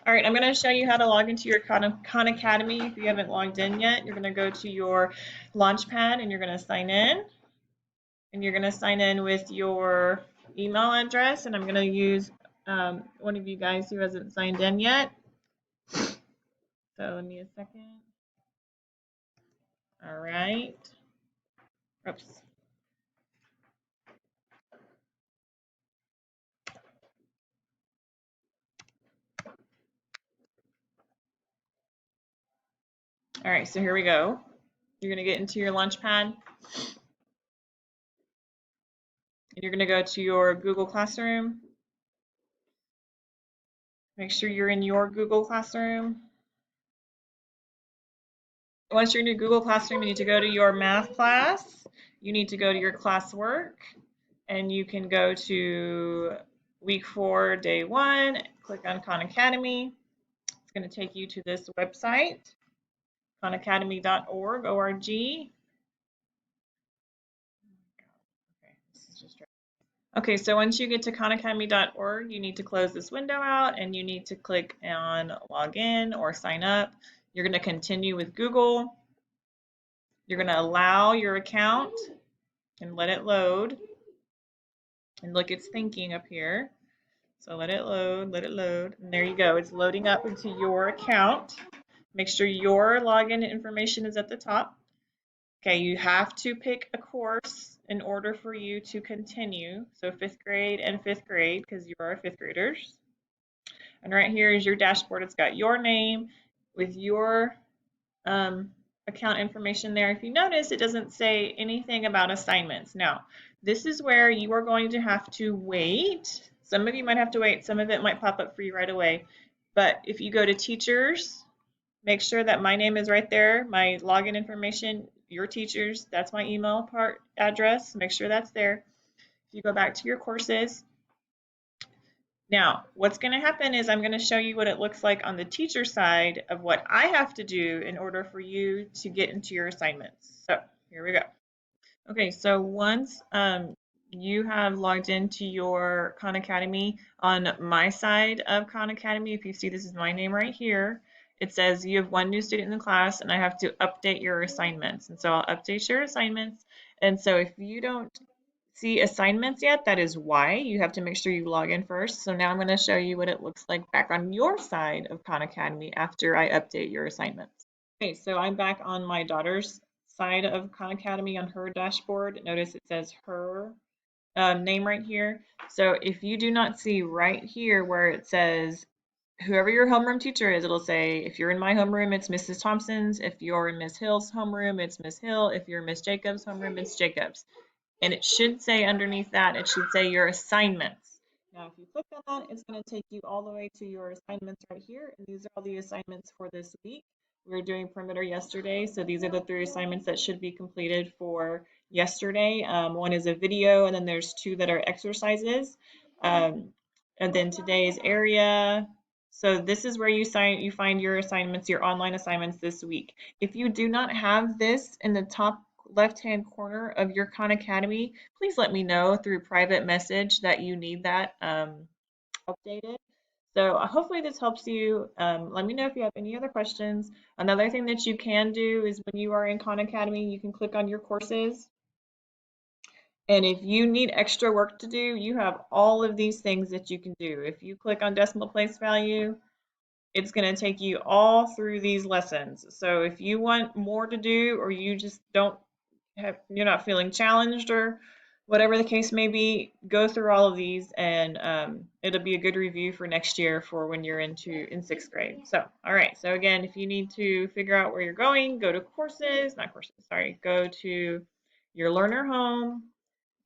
All right, I'm going to show you how to log into your Khan Academy. If you haven't logged in yet, you're going to go to your Launchpad and you're going to sign in. And you're going to sign in with your email address. And I'm going to use one of you guys who hasn't signed in yet. So give me a second. All right. Oops. All right, so here we go. You're going to get into your Launchpad. And you're going to go to your Google Classroom. Make sure you're in your Google Classroom. Once you're in your Google Classroom, you need to go to your math class. You need to go to your classwork, and you can go to week 4, day 1, click on Khan Academy. It's going to take you to this website, khanacademy.org, O-R-G. Okay, so once you get to khanacademy.org, you need to close this window out and you need to click on login or sign up. You're going to continue with Google. You're going to allow your account and let it load. And look, it's thinking up here. So let it load, and there you go. It's loading up into your account. Make sure your login information is at the top. Okay, you have to pick a course in order for you to continue. So 5th grade and 5th grade, because you are 5th graders. And right here is your dashboard. It's got your name with your account information there. If you notice, it doesn't say anything about assignments. Now, this is where you are going to have to wait. Some of you might have to wait. Some of it might pop up for you right away. But if you go to teachers, make sure that my name is right there, my login information, your teachers, that's my email address. Make sure that's there. If you go back to your courses, now, what's going to happen is I'm going to show you what it looks like on the teacher side of what I have to do in order for you to get into your assignments. So here we go. Okay, so once you have logged into your Khan Academy, on my side of Khan Academy, if you see this is my name right here, it says you have 1 new student in the class and I have to update your assignments. And so I'll update your assignments. And so if you don't see assignments yet, that is why. You have to make sure you log in first. So now I'm going to show you what it looks like back on your side of Khan Academy after I update your assignments. Okay, so I'm back on my daughter's side of Khan Academy on her dashboard. Notice it says her name right here. So if you do not see right here where it says whoever your homeroom teacher is, it'll say if you're in my homeroom, it's Mrs. Thompson's. If you're in Miss Hill's homeroom, it's Miss Hill. If you're in Miss Jacobs' homeroom, it's Jacobs. And it should say underneath that, it should say your assignments. Now, if you click on that, it's going to take you all the way to your assignments right here. And these are all the assignments for this week. We were doing perimeter yesterday, so these are the 3 assignments that should be completed for yesterday. One is a video, and then there's 2 that are exercises. And then today's area. So this is where you find your assignments, your online assignments this week. If you do not have this in the top left-hand corner of your Khan Academy, please let me know through private message that you need that updated. So hopefully this helps you. Let me know if you have any other questions. Another thing that you can do is when you are in Khan Academy, you can click on your courses. And if you need extra work to do, you have all of these things that you can do. If you click on decimal place value, it's going to take you all through these lessons. So if you want more to do, or you just you're not feeling challenged, or whatever the case may be, go through all of these, and it'll be a good review for next year for when you're in 6th grade. So, all right. So again, if you need to figure out where you're going, go to go to your learner home,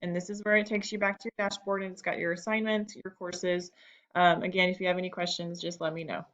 and this is where it takes you back to your dashboard, and it's got your assignments, your courses. Again, if you have any questions, just let me know.